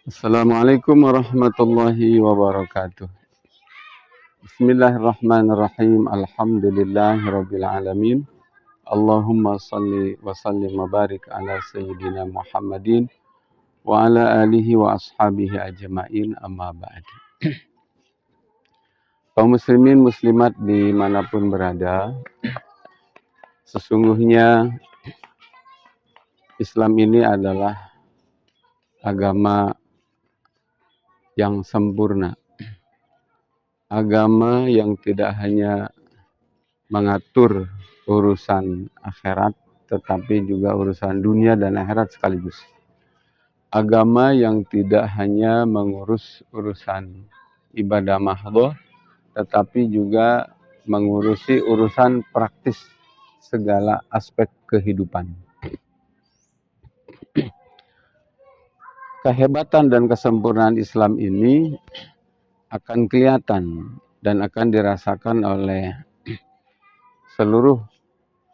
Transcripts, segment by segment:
Assalamualaikum warahmatullahi wabarakatuh. Bismillahirrahmanirrahim. Alhamdulillahirabbil alamin. Allahumma salli wa sallim wa barik ala sayyidina Muhammadin wa ala alihi wa ashabihi ajma'in, amma ba'd. Kaum muslimin muslimat dimanapun berada, sesungguhnya Islam ini adalah agama yang sempurna. Agama yang tidak hanya mengatur urusan akhirat, tetapi juga urusan dunia dan akhirat sekaligus. Agama yang tidak hanya mengurus urusan ibadah mahdhah, tetapi juga mengurusi urusan praktis segala aspek kehidupan. Kehebatan dan kesempurnaan Islam ini akan kelihatan dan akan dirasakan oleh seluruh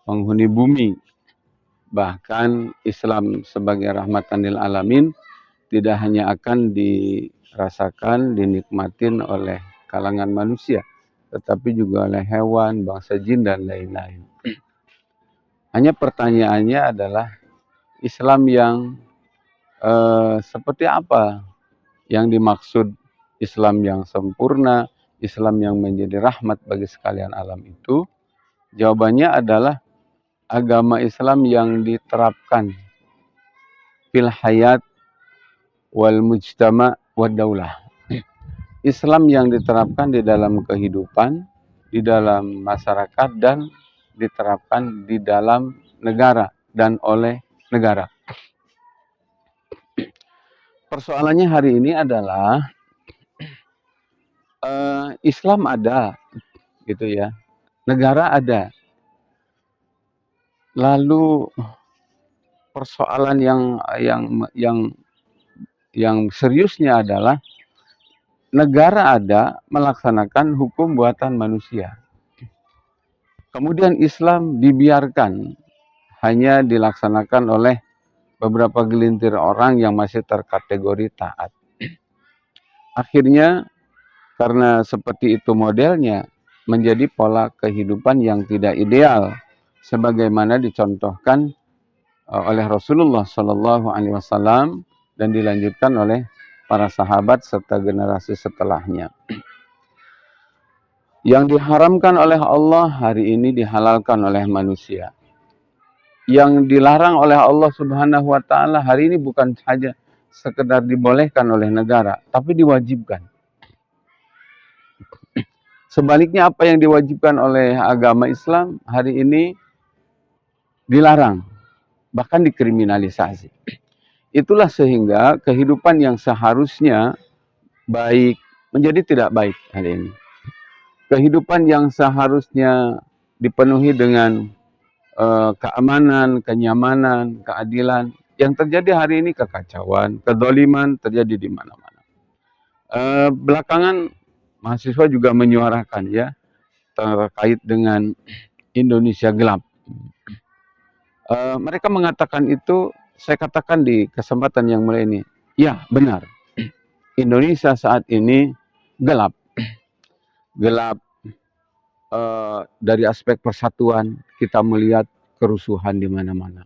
penghuni bumi. Bahkan Islam sebagai rahmatan lil alamin tidak hanya akan dirasakan, dinikmatin oleh kalangan manusia, tetapi juga oleh hewan, bangsa jin, dan lain-lain. Hanya pertanyaannya adalah Islam yang seperti apa yang dimaksud Islam yang sempurna, Islam yang menjadi rahmat bagi sekalian alam itu? Jawabannya adalah agama Islam yang diterapkan fil hayat wal mujtama wad daulah. Islam yang diterapkan di dalam kehidupan, di dalam masyarakat, dan diterapkan di dalam negara dan oleh negara. Persoalannya hari ini adalah Islam ada, gitu ya, negara ada. Lalu persoalan yang seriusnya adalah negara ada melaksanakan hukum buatan manusia. Kemudian Islam dibiarkan hanya dilaksanakan oleh beberapa gelintir orang yang masih terkategori taat. Akhirnya karena seperti itu modelnya, menjadi pola kehidupan yang tidak ideal sebagaimana dicontohkan oleh Rasulullah Shallallahu Alaihi Wasallam dan dilanjutkan oleh para sahabat serta generasi setelahnya. Yang diharamkan oleh Allah hari ini dihalalkan oleh manusia. Yang dilarang oleh Allah Subhanahu wa taala hari ini bukan saja sekedar dibolehkan oleh negara, tapi diwajibkan. Sebaliknya apa yang diwajibkan oleh agama Islam hari ini dilarang, bahkan dikriminalisasi. Itulah sehingga kehidupan yang seharusnya baik menjadi tidak baik hari ini. Kehidupan yang seharusnya dipenuhi dengan keamanan, kenyamanan, keadilan, yang terjadi hari ini kekacauan, kedoliman terjadi di mana-mana. Belakangan mahasiswa juga menyuarakan ya terkait dengan Indonesia gelap. Mereka mengatakan itu, saya katakan di kesempatan yang mulia ini, ya benar, Indonesia saat ini gelap. Gelap dari aspek persatuan, kita melihat kerusuhan di mana-mana.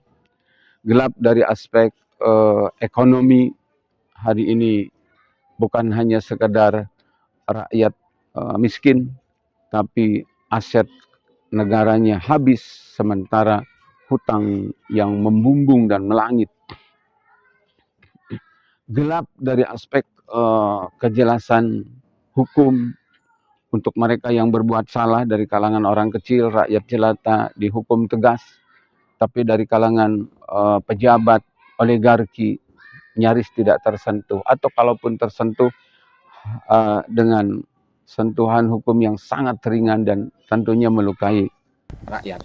Gelap dari aspek ekonomi, hari ini bukan hanya sekedar rakyat miskin, tapi aset negaranya habis, sementara hutang yang membumbung dan melangit. Gelap dari aspek kejelasan hukum untuk mereka yang berbuat salah dari kalangan orang kecil, rakyat jelata dihukum tegas, tapi dari kalangan pejabat, oligarki nyaris tidak tersentuh, atau kalaupun tersentuh dengan sentuhan hukum yang sangat ringan dan tentunya melukai rakyat.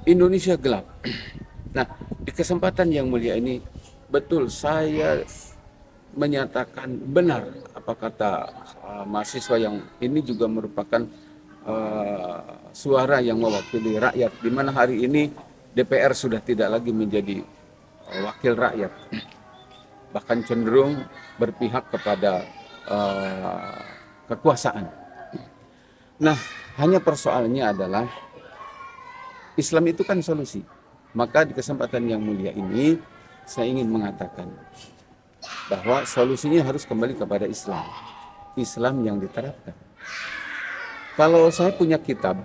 Indonesia gelap. Nah, di kesempatan yang mulia ini, betul saya menyatakan benar apa kata mahasiswa yang ini juga merupakan suara yang mewakili rakyat, di mana hari ini DPR sudah tidak lagi menjadi wakil rakyat. bahkan cenderung berpihak kepada uh, kekuasaan. Nah, hanya persoalannya adalah Islam itu kan solusi. Maka di kesempatan yang mulia ini saya ingin mengatakan bahwa solusinya harus kembali kepada Islam. Islam yang diterapkan. Kalau saya punya kitab,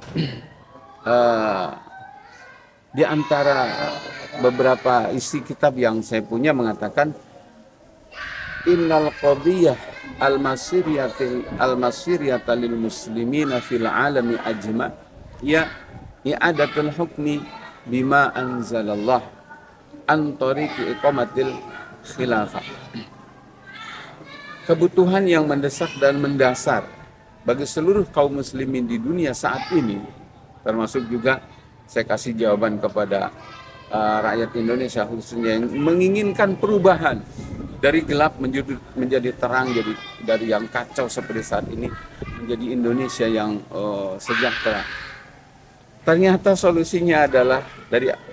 di antara beberapa isi kitab yang saya punya mengatakan innal qadiyah al-masiriyata lil muslimina fil alami ajma ya i'adatul hukmi bima anzalallah an tariqi iqamatil khilafah. Kebutuhan yang mendesak dan mendasar bagi seluruh kaum muslimin di dunia saat ini, termasuk juga saya kasih jawaban kepada rakyat Indonesia khususnya yang menginginkan perubahan dari gelap menjadi terang, jadi dari yang kacau seperti saat ini menjadi Indonesia yang sejahtera. Ternyata solusinya adalah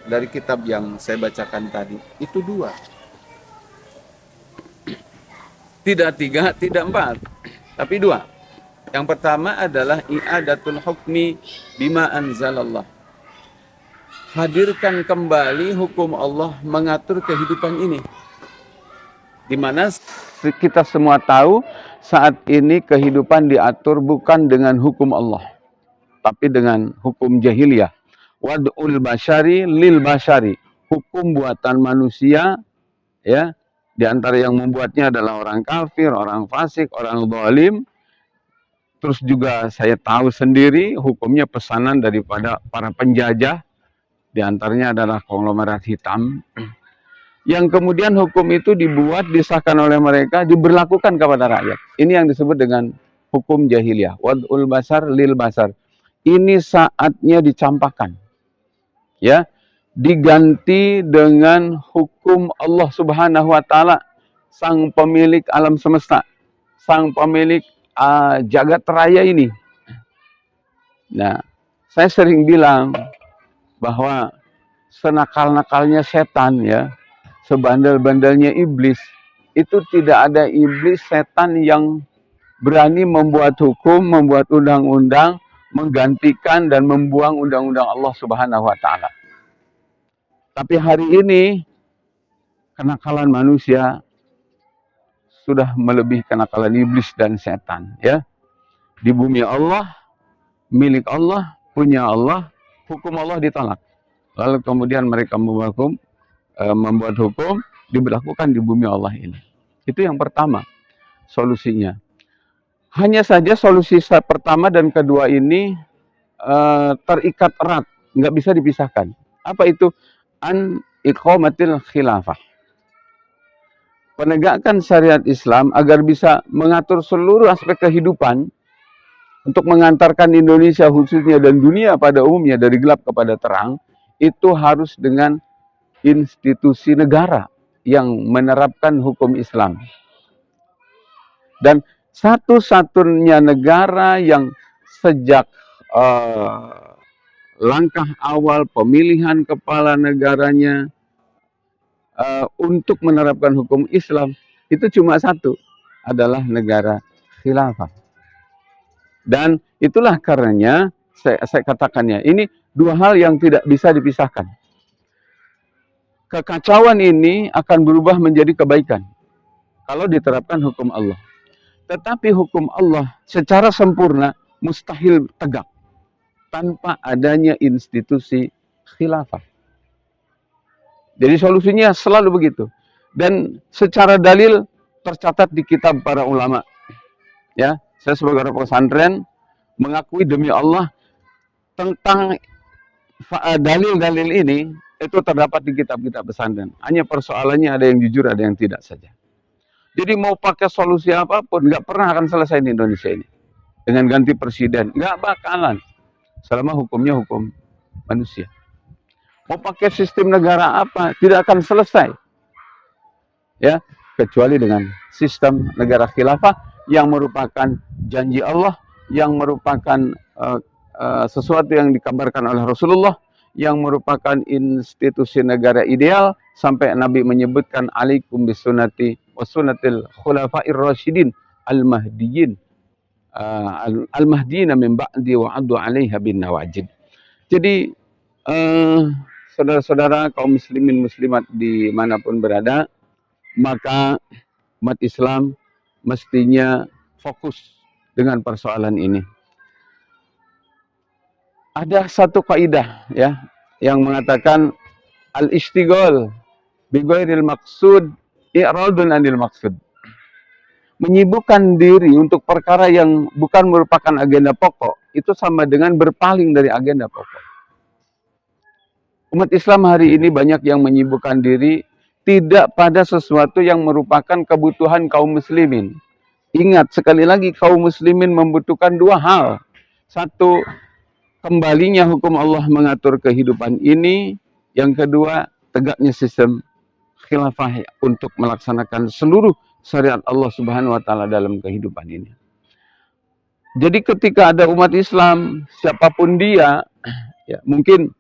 dari kitab yang saya bacakan tadi itu dua, tidak tiga, tidak empat, tapi dua. Yang pertama adalah i'adatul hukmi bima anzalallah. Hadirkan kembali hukum Allah mengatur kehidupan ini. Di mana kita semua tahu saat ini kehidupan diatur bukan dengan hukum Allah, tapi dengan hukum jahiliyah. Wad'ul basyari lil basyari. Hukum buatan manusia, ya. Di antara yang membuatnya adalah orang kafir, orang fasik, orang zalim. Terus juga saya tahu sendiri hukumnya pesanan daripada para penjajah. Di antaranya adalah konglomerat hitam. Yang kemudian hukum itu dibuat, disahkan oleh mereka, diberlakukan kepada rakyat. Ini yang disebut dengan hukum jahiliyah. Wad'ul basar lil basar. Ini saatnya dicampakkan. Ya, diganti dengan hukum Allah Subhanahu wa taala, sang pemilik alam semesta, sang pemilik jagat raya ini. Nah, saya sering bilang bahwa senakal-nakalnya setan, ya, sebandel-bandelnya iblis, itu tidak ada iblis setan yang berani membuat hukum, membuat undang-undang, menggantikan dan membuang undang-undang Allah Subhanahu wa taala. Tapi hari ini kenakalan manusia sudah melebihi kenakalan iblis dan setan, ya. Di bumi Allah, milik Allah, punya Allah, hukum Allah ditolak. Lalu kemudian mereka membuat hukum diberlakukan di bumi Allah ini. Itu yang pertama solusinya. Hanya saja solusi pertama dan kedua ini terikat erat, nggak bisa dipisahkan. Apa itu? An iqamatil khilafah. Penegakan syariat Islam agar bisa mengatur seluruh aspek kehidupan untuk mengantarkan Indonesia khususnya dan dunia pada umumnya dari gelap kepada terang, itu harus dengan institusi negara yang menerapkan hukum Islam. Dan satu-satunya negara yang sejak langkah awal pemilihan kepala negaranya untuk menerapkan hukum Islam itu cuma satu, adalah negara khilafah. Dan itulah karenanya saya katakannya, ini dua hal yang tidak bisa dipisahkan. Kekacauan ini akan berubah menjadi kebaikan kalau diterapkan hukum Allah. Tetapi hukum Allah secara sempurna mustahil tegak tanpa adanya institusi khilafah. Jadi solusinya selalu begitu. Dan secara dalil tercatat di kitab para ulama. Ya, saya sebagai orang pesantren mengakui demi Allah tentang dalil-dalil ini itu terdapat di kitab-kitab pesantren. Hanya persoalannya ada yang jujur, ada yang tidak saja. Jadi mau pakai solusi apapun, nggak pernah akan selesai di Indonesia ini. Dengan ganti presiden, nggak bakalan. Selama hukumnya hukum manusia. Mau pakai sistem negara apa, tidak akan selesai. Ya, kecuali dengan sistem negara khilafah yang merupakan janji Allah, yang merupakan sesuatu yang dikabarkan oleh Rasulullah, yang merupakan institusi negara ideal, sampai Nabi menyebutkan alaikum bisunnati wa sunnatil khulafa'ir rasyidin al-mahdiyyin al-mahdiyyin min ba'di wa 'addu 'alaiha bin nawajid. Jadi saudara-saudara kaum muslimin muslimat dimanapun berada, maka umat Islam mestinya fokus dengan persoalan ini. Ada satu kaidah ya yang mengatakan al-istighal bi ghairil maqsud i'radun 'anil maqsud. Menyibukkan diri untuk perkara yang bukan merupakan agenda pokok itu sama dengan berpaling dari agenda pokok. Umat Islam hari ini banyak yang menyibukkan diri tidak pada sesuatu yang merupakan kebutuhan kaum muslimin. Ingat, sekali lagi kaum muslimin membutuhkan dua hal. Satu, kembalinya hukum Allah mengatur kehidupan ini. Yang kedua, tegaknya sistem khilafah untuk melaksanakan seluruh syariat Allah Subhanahu wa taala dalam kehidupan ini. Jadi ketika ada umat Islam, siapapun dia, ya mungkin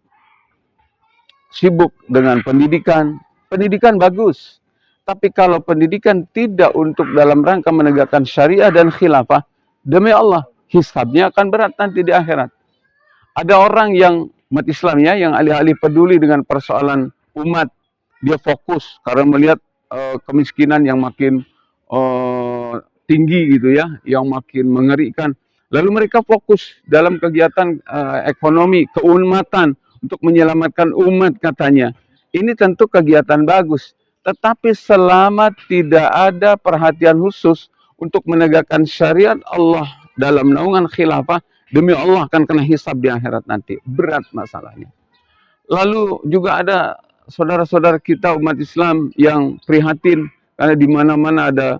sibuk dengan pendidikan. Pendidikan bagus. Tapi kalau pendidikan tidak untuk dalam rangka menegakkan syariah dan khilafah, demi Allah, hisabnya akan berat nanti di akhirat. Ada orang yang, umat Islam ya, yang alih-alih peduli dengan persoalan umat, dia fokus karena melihat kemiskinan yang makin tinggi gitu ya, yang makin mengerikan. Lalu mereka fokus dalam kegiatan ekonomi, keumatan, untuk menyelamatkan umat katanya. Ini tentu kegiatan bagus. Tetapi selama tidak ada perhatian khusus untuk menegakkan syariat Allah dalam naungan khilafah, demi Allah akan kena hisab di akhirat nanti. Berat masalahnya. Lalu juga ada saudara-saudara kita umat Islam yang prihatin karena di mana-mana ada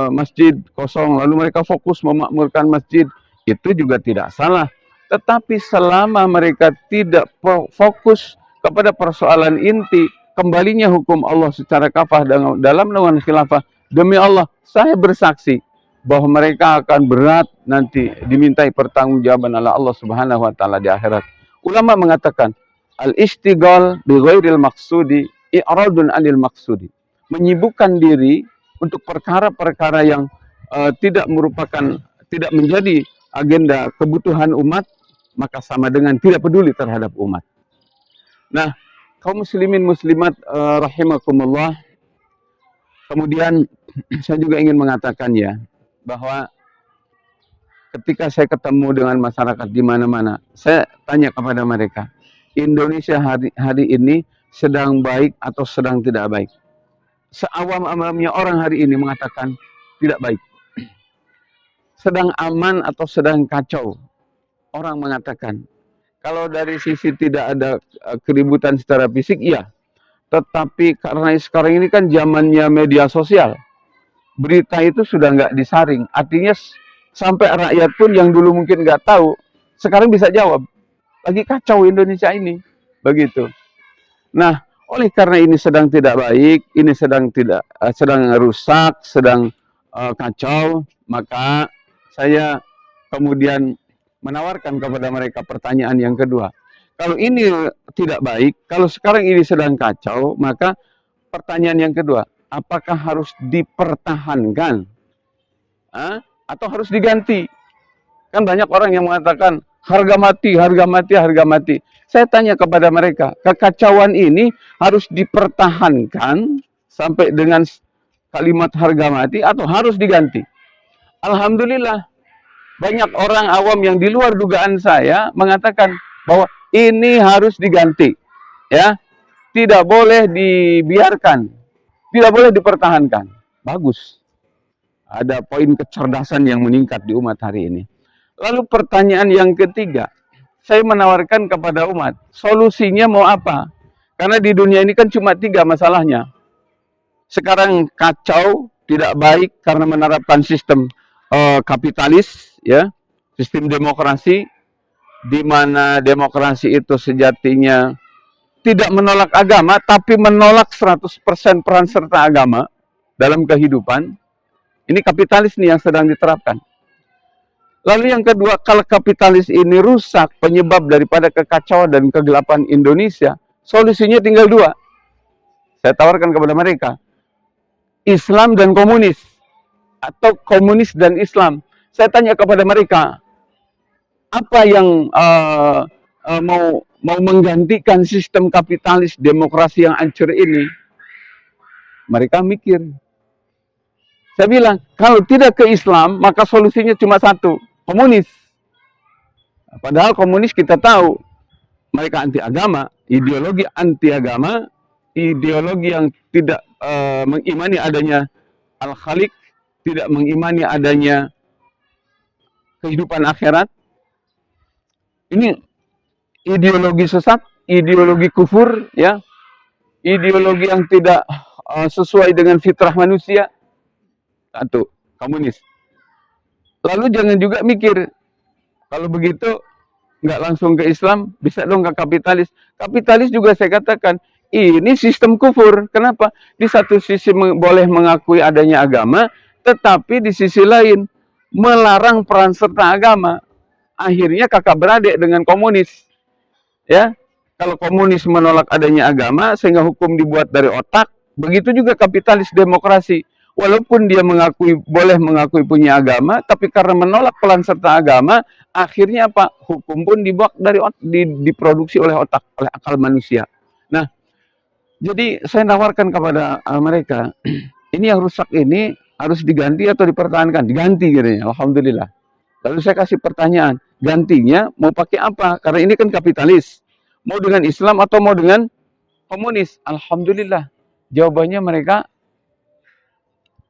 masjid kosong. Lalu mereka fokus memakmurkan masjid. Itu juga tidak salah. Tetapi selama mereka tidak fokus kepada persoalan inti, kembalinya hukum Allah secara kafah dalam naungan khilafah, demi Allah, saya bersaksi bahwa mereka akan berat nanti dimintai pertanggungjawaban oleh Allah Subhanahu wa taala di akhirat. Ulama mengatakan, al-istighal bi ghairil maqsudi i'radun 'anil maqsudi. Menyibukkan diri untuk perkara-perkara yang tidak menjadi agenda kebutuhan umat, maka sama dengan tidak peduli terhadap umat. Nah, kaum muslimin muslimat rahimakumullah, kemudian saya juga ingin mengatakan ya, bahwa ketika saya ketemu dengan masyarakat di mana-mana, saya tanya kepada mereka, Indonesia hari ini sedang baik atau sedang tidak baik? Seawam-awamnya orang hari ini mengatakan tidak baik. Sedang aman atau sedang kacau? Orang mengatakan, kalau dari sisi tidak ada keributan secara fisik, iya. Tetapi karena sekarang ini kan zamannya media sosial, berita itu sudah nggak disaring. Artinya sampai rakyat pun yang dulu mungkin nggak tahu, sekarang bisa jawab. Lagi kacau Indonesia ini, begitu. Nah, oleh karena ini sedang tidak baik, ini sedang rusak, sedang kacau, maka saya kemudian menawarkan kepada mereka pertanyaan yang kedua. Kalau ini tidak baik, kalau sekarang ini sedang kacau, maka pertanyaan yang kedua, apakah harus dipertahankan? Atau harus diganti? Kan banyak orang yang mengatakan, harga mati, harga mati, harga mati. Saya tanya kepada mereka, kekacauan ini harus dipertahankan sampai dengan kalimat harga mati atau harus diganti? Alhamdulillah, banyak orang awam yang di luar dugaan saya mengatakan bahwa ini harus diganti, ya, tidak boleh dibiarkan, tidak boleh dipertahankan. Bagus, ada poin kecerdasan yang meningkat di umat hari ini. Lalu pertanyaan yang ketiga, saya menawarkan kepada umat, solusinya mau apa? Karena di dunia ini kan cuma 3 masalahnya. Sekarang kacau, tidak baik karena menerapkan sistem kapitalis, ya, sistem demokrasi, di mana demokrasi itu sejatinya tidak menolak agama, tapi menolak 100% peran serta agama dalam kehidupan. Ini kapitalis nih yang sedang diterapkan. Lalu yang kedua, kalau kapitalis ini rusak, penyebab daripada kekacauan dan kegelapan Indonesia, solusinya tinggal 2. Saya tawarkan kepada mereka, Islam dan komunis atau komunis dan Islam. Saya tanya kepada mereka, apa yang mau menggantikan sistem kapitalis demokrasi yang hancur ini? Mereka mikir. Saya bilang, kalau tidak ke Islam, maka solusinya cuma satu, komunis. Padahal komunis kita tahu, mereka anti agama, ideologi yang tidak mengimani adanya Al-Khaliq, tidak mengimani adanya kehidupan akhirat. Ini ideologi sesat, ideologi kufur, ya, ideologi yang tidak sesuai dengan fitrah manusia. Satu, komunis. Lalu jangan juga mikir, kalau begitu nggak langsung ke Islam, bisa dong ke kapitalis. Kapitalis juga saya katakan, ini sistem kufur. Kenapa? Di satu sisi boleh mengakui adanya agama, tetapi di sisi lain melarang peran serta agama. Akhirnya kakak beradik dengan komunis. Ya, kalau komunis menolak adanya agama sehingga hukum dibuat dari otak, begitu juga kapitalis demokrasi. Walaupun dia boleh mengakui punya agama, tapi karena menolak peran serta agama, akhirnya apa? Hukum pun dibuat dari diproduksi oleh otak, oleh akal manusia. Nah, jadi saya nawarkan kepada mereka, ini yang rusak ini harus diganti atau dipertahankan? Diganti katanya, alhamdulillah. Lalu saya kasih pertanyaan, gantinya mau pakai apa? Karena ini kan kapitalis. Mau dengan Islam atau mau dengan komunis? Alhamdulillah. Jawabannya mereka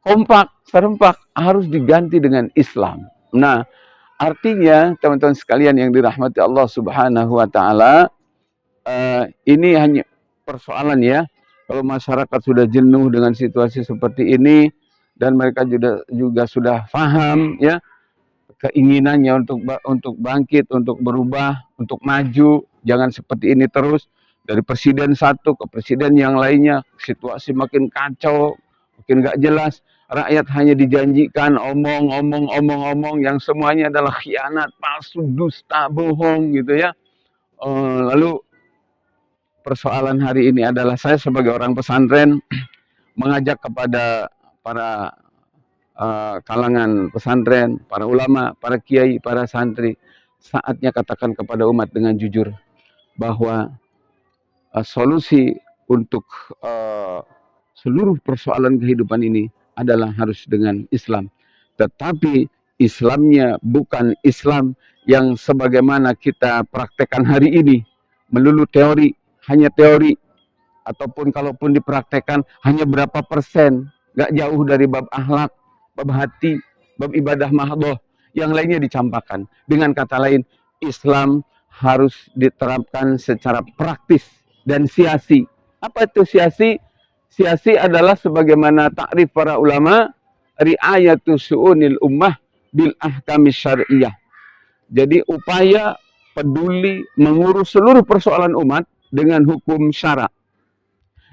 kompak, serempak, harus diganti dengan Islam. Nah, artinya teman-teman sekalian yang dirahmati Allah Subhanahu wa taala, ini hanya persoalan ya. Kalau masyarakat sudah jenuh dengan situasi seperti ini dan mereka juga sudah paham ya keinginannya untuk bangkit, untuk berubah, untuk maju, jangan seperti ini terus. Dari presiden satu ke presiden yang lainnya, situasi makin kacau, makin gak jelas. Rakyat hanya dijanjikan omong yang semuanya adalah khianat, palsu, dusta, bohong gitu ya. Lalu persoalan hari ini adalah saya sebagai orang pesantren mengajak kepada para kalangan pesantren, para ulama, para kiai, para santri, saatnya katakan kepada umat dengan jujur bahwa solusi untuk seluruh persoalan kehidupan ini adalah harus dengan Islam. Tetapi Islamnya bukan Islam yang sebagaimana kita praktekkan hari ini, melulu teori, hanya teori, ataupun kalaupun dipraktekkan hanya berapa persen, gak jauh dari bab akhlak, bab hati, bab ibadah mahdoh, yang lainnya dicampakkan. Dengan kata lain, Islam harus diterapkan secara praktis dan siasi. Apa itu siasi? Siasi adalah sebagaimana takrif para ulama, ri'ayatu su'unil ummah bil ahkamis syar'iyah. Jadi upaya peduli mengurus seluruh persoalan umat dengan hukum syara.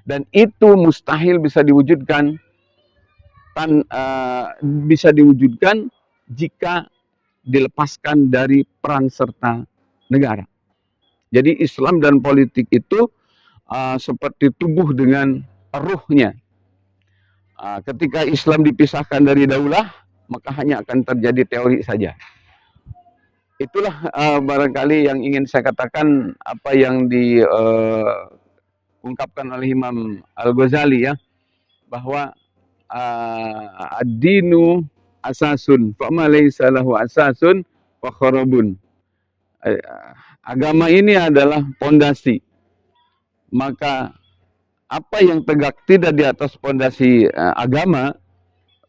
Dan itu mustahil bisa diwujudkan jika dilepaskan dari peran serta negara. Jadi Islam dan politik itu seperti tubuh dengan ruhnya. Ketika Islam dipisahkan dari daulah, maka hanya akan terjadi teori saja. Itulah barangkali yang ingin saya katakan, apa yang diungkapkan oleh Imam Al-Ghazali ya, bahwa ad-dinu asasun, fama laysa lahu asasun fa kharabun. Agama ini adalah pondasi. Maka apa yang tegak tidak di atas pondasi agama,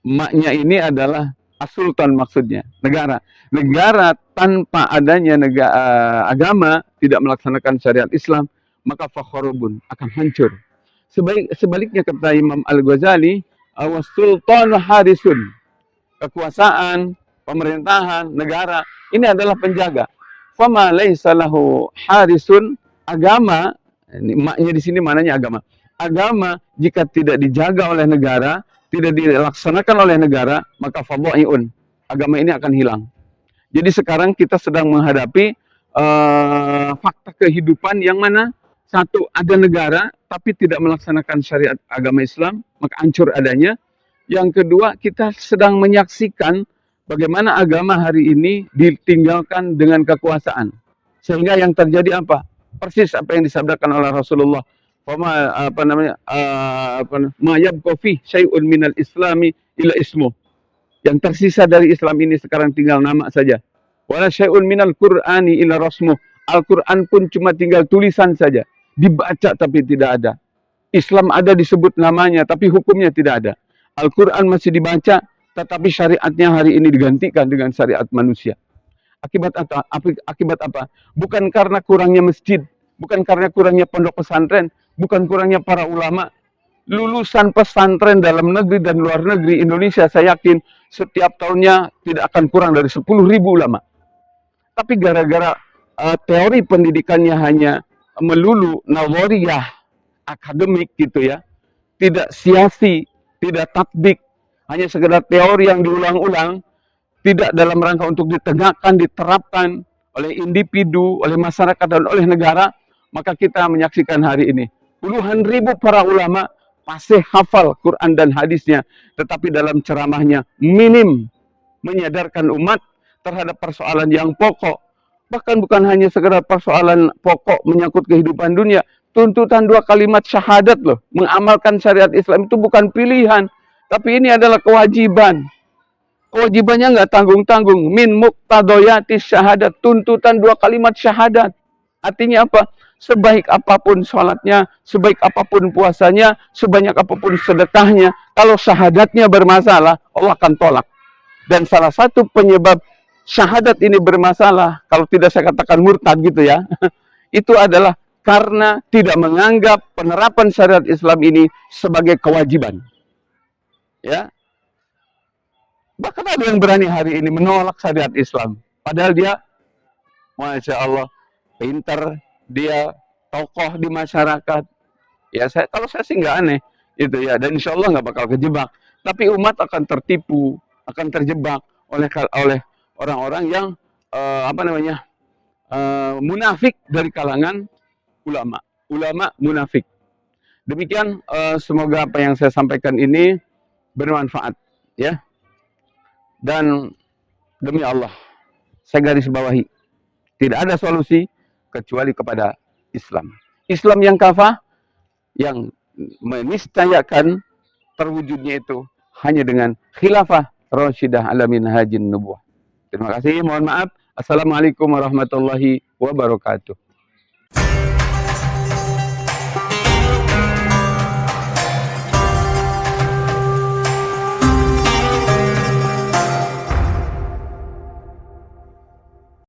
maknya ini adalah as-sultan, maksudnya negara. Negara tanpa adanya agama, tidak melaksanakan syariat Islam, maka fa kharabun, akan hancur. Sebaliknya kata Imam Al-Ghazali, was-sultanu harisun, kekuasaan, pemerintahan, negara, ini adalah penjaga. Fama laisa lahu harisun, agama, ini maknya di sini mananya agama. Agama jika tidak dijaga oleh negara, tidak dilaksanakan oleh negara, maka fadha'iun, agama ini akan hilang. Jadi sekarang kita sedang menghadapi fakta kehidupan yang mana satu, ada negara tapi tidak melaksanakan syariat agama Islam, maka hancur adanya. Yang kedua, kita sedang menyaksikan bagaimana agama hari ini ditinggalkan dengan kekuasaan. Sehingga yang terjadi apa? Persis apa yang disabdakan oleh Rasulullah. Fama apa namanya? Ma yabqa fi syai'un minal islami ila ismu. Yang tersisa dari Islam ini sekarang tinggal nama saja. Wala syai'un minal qur'ani ila rasmuh. Al-Quran pun cuma tinggal tulisan saja. Dibaca tapi tidak ada. Islam ada disebut namanya, tapi hukumnya tidak ada. Al-Quran masih dibaca, tetapi syariatnya hari ini digantikan dengan syariat manusia. Akibat apa? Akibat apa? Bukan karena kurangnya masjid, bukan karena kurangnya pondok pesantren, bukan kurangnya para ulama. Lulusan pesantren dalam negeri dan luar negeri Indonesia, saya yakin setiap tahunnya tidak akan kurang dari 10.000 ulama. Tapi gara-gara teori pendidikannya hanya melulu nazariyah akademik gitu ya, tidak siasi, tidak tatbik, hanya sekedar teori yang diulang-ulang, tidak dalam rangka untuk ditegakkan, diterapkan oleh individu, oleh masyarakat dan oleh negara, maka kita menyaksikan hari ini puluhan ribu para ulama pasti hafal Quran dan hadisnya, tetapi dalam ceramahnya minim menyadarkan umat terhadap persoalan yang pokok. Bahkan bukan hanya sekedar persoalan pokok menyangkut kehidupan dunia. Tuntutan 2 kalimat syahadat loh. Mengamalkan syariat Islam itu bukan pilihan. Tapi ini adalah kewajiban. Kewajibannya nggak tanggung-tanggung. Min muqtadoyatis syahadat. Tuntutan 2 kalimat syahadat. Artinya apa? Sebaik apapun sholatnya, sebaik apapun puasanya, sebanyak apapun sedekahnya, kalau syahadatnya bermasalah, Allah akan tolak. Dan salah satu penyebab syahadat ini bermasalah, kalau tidak saya katakan murtad gitu ya, itu adalah karena tidak menganggap penerapan syariat Islam ini sebagai kewajiban. Ya, bahkan ada yang berani hari ini menolak syariat Islam, padahal dia, masya Allah, pintar, dia tokoh di masyarakat. Ya, kalau saya sih nggak aneh, itu ya, dan insya Allah nggak bakal kejebak. Tapi umat akan tertipu, akan terjebak oleh orang-orang yang munafik dari kalangan ulama munafik. Demikian, semoga apa yang saya sampaikan ini bermanfaat ya. Dan demi Allah, saya garis bawahi, tidak ada solusi kecuali kepada Islam. Islam yang kafah, yang meniscayakan terwujudnya itu hanya dengan khilafah Rasyidah ala minhajin nubuwah. Terima kasih, mohon maaf. Assalamualaikum warahmatullahi wabarakatuh.